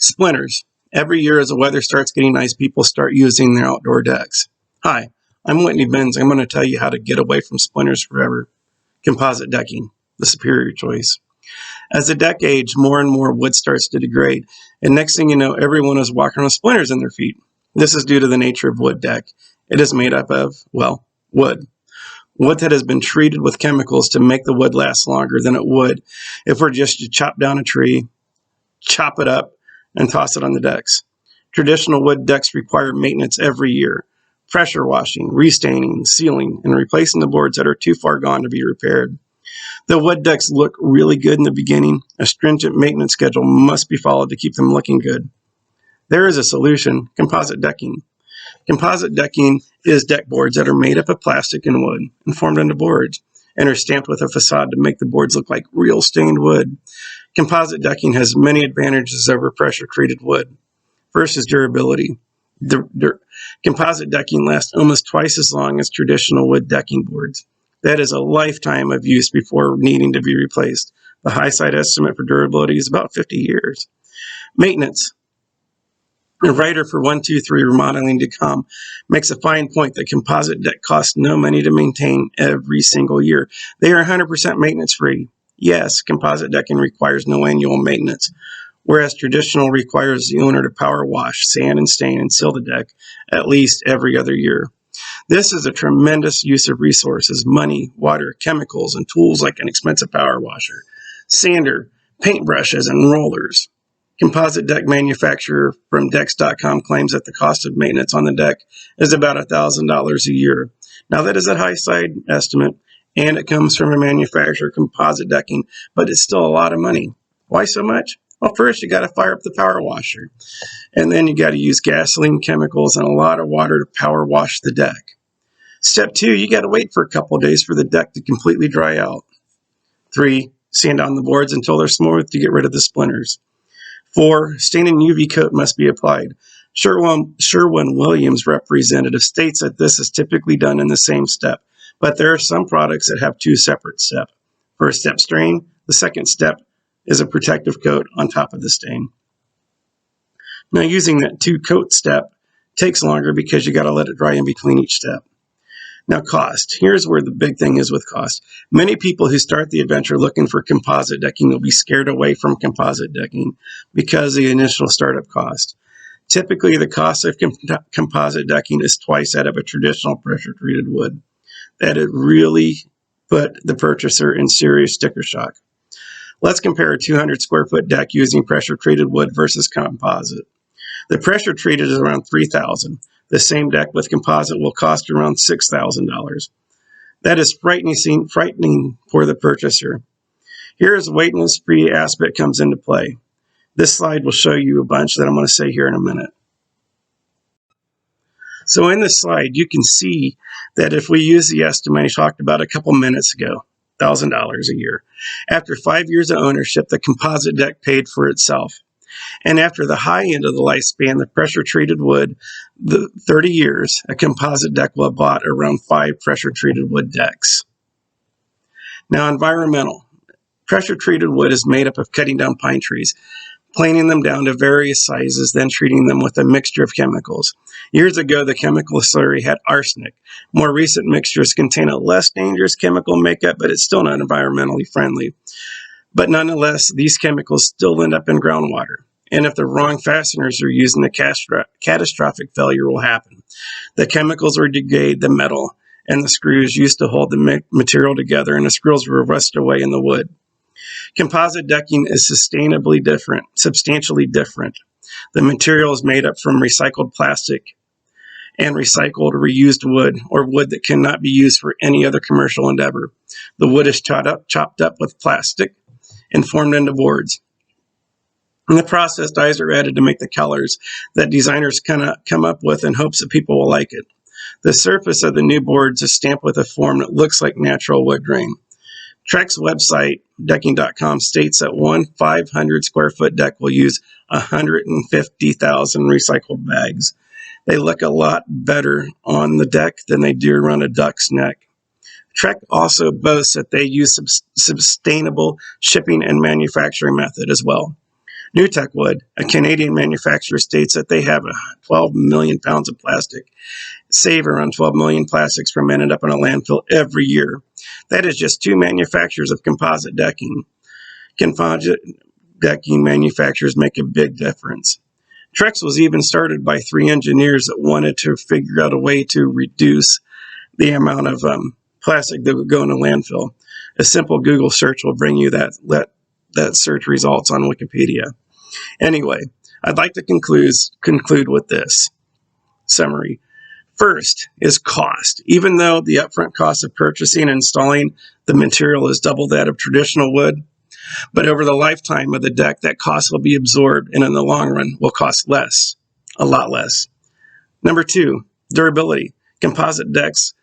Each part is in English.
Splinters. Every year as the weather starts getting nice, people start using their outdoor decks. Hi, I'm Whitney Benz. I'm going to tell you how to get away from splinters forever. Composite decking, the superior choice. As the deck aged, more and more wood starts to degrade, and next thing you know, everyone is walking with splinters in their feet. This is due to the nature of wood deck. It is made up of, well, wood. Wood that has been treated with chemicals to make the wood last longer than it would if we're just to chop down a tree, chop it up, and toss it on the decks. Traditional wood decks require maintenance every year. Pressure washing, restaining, sealing, and replacing the boards that are too far gone to be repaired. Though wood decks look really good in the beginning, a stringent maintenance schedule must be followed to keep them looking good. There is a solution: composite decking. Composite decking is deck boards that are made up of plastic and wood and formed into boards and are stamped with a facade to make the boards look like real stained wood. Composite decking has many advantages over pressure-treated wood. First is durability. Composite decking lasts almost twice as long as traditional wood decking boards. That is a lifetime of use before needing to be replaced. The high side estimate for durability is about 50 years. Maintenance. A writer for 123remodeling.com makes a fine point that composite deck costs no money to maintain every single year. They are 100% maintenance free. Yes, composite decking requires no annual maintenance, whereas traditional requires the owner to power wash, sand and stain, and seal the deck at least every other year. This is a tremendous use of resources: money, water, chemicals, and tools like an expensive power washer, sander, paintbrushes, and rollers. Composite deck manufacturer from Decks.com claims that the cost of maintenance on the deck is about $1,000 a year. Now that is a high side estimate, and it comes from a manufacturer, Composite Decking, but it's still a lot of money. Why so much? Well, first you got to fire up the power washer, and then you got to use gasoline, chemicals, and a lot of water to power wash the deck. Step 2, you got to wait for a couple of days for the deck to completely dry out. 3, sand down the boards until they're smooth to get rid of the splinters. 4, stain and UV coat must be applied. Sherwin-Williams representative states that this is typically done in the same step, but there are some products that have 2 separate steps. First step, stain. The second step is a protective coat on top of the stain. Now, using that 2-coat step takes longer because you got to let it dry in between each step. Now, cost. Here's where the big thing is with cost. Many people who start the adventure looking for composite decking will be scared away from composite decking because of the initial startup cost. Typically, the cost of composite decking is twice that of a traditional pressure-treated wood. That it really put the purchaser in serious sticker shock. Let's compare a 200 square foot deck using pressure-treated wood versus composite. The pressure-treated is around $3,000. The same deck with composite will cost around $6,000. That is frightening for the purchaser. Here's the maintenance-free aspect comes into play. This slide will show you a bunch that I'm going to say here in a minute. So in this slide, you can see that if we use the estimate I talked about a couple minutes ago, $1,000 a year. After 5 years of ownership, the composite deck paid for itself. And after the high end of the lifespan, the pressure-treated wood, the 30 years, a composite deck will have bought around 5 pressure-treated wood decks. Now, environmental. Pressure-treated wood is made up of cutting down pine trees, planing them down to various sizes, then treating them with a mixture of chemicals. Years ago, the chemical slurry had arsenic. More recent mixtures contain a less dangerous chemical makeup, but it's still not environmentally friendly. But nonetheless, these chemicals still end up in groundwater. And if the wrong fasteners are used, a catastrophic failure will happen. The chemicals will degrade the metal, and the screws used to hold the material together, and the screws will rust away in the wood. Composite decking is substantially different. The material is made up from recycled plastic and recycled or reused wood, or wood that cannot be used for any other commercial endeavor. The wood is chopped up with plastic and formed into boards. In the process, dyes are added to make the colors that designers come up with in hopes that people will like it. The surface of the new boards is stamped with a form that looks like natural wood grain. Trek's website, decking.com, states that one 500 square foot deck will use 150,000 recycled bags. They look a lot better on the deck than they do around a duck's neck. Trek also boasts that they use sustainable shipping and manufacturing method as well. New Tech Wood, a Canadian manufacturer, states that they have 12 million pounds of plastic, save around 12 million plastics from ending up in a landfill every year. That is just 2 manufacturers of composite decking. Composite decking manufacturers make a big difference. Trex was even started by 3 engineers that wanted to figure out a way to reduce the amount of plastic that would go in a landfill. A simple Google search will bring you that search results on Wikipedia. Anyway, I'd like to conclude with this summary. First is cost. Even though the upfront cost of purchasing and installing the material is double that of traditional wood, but over the lifetime of the deck, that cost will be absorbed and in the long run will cost less, a lot less. Number 2, durability. Composite decks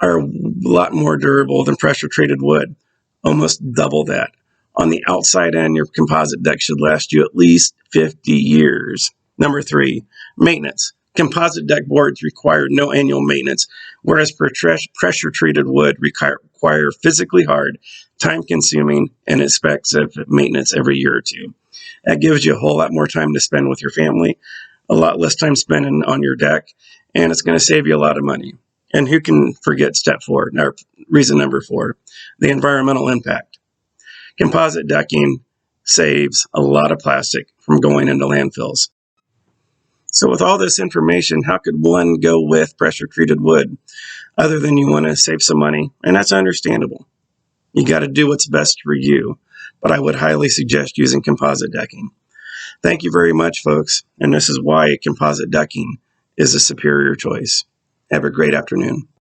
are a lot more durable than pressure-treated wood, almost double that. On the outside end, your composite deck should last you at least 50 years. Number 3, maintenance. Composite deck boards require no annual maintenance, whereas pressure-treated wood require physically hard, time-consuming, and expensive maintenance every year or two. That gives you a whole lot more time to spend with your family, a lot less time spending on your deck, and it's going to save you a lot of money. And who can forget step 4, or reason number 4, the environmental impact. Composite decking saves a lot of plastic from going into landfills. So with all this information, how could one go with pressure-treated wood other than you want to save some money? And that's understandable. You got to do what's best for you, but I would highly suggest using composite decking. Thank you very much, folks, and this is why composite decking is a superior choice. Have a great afternoon.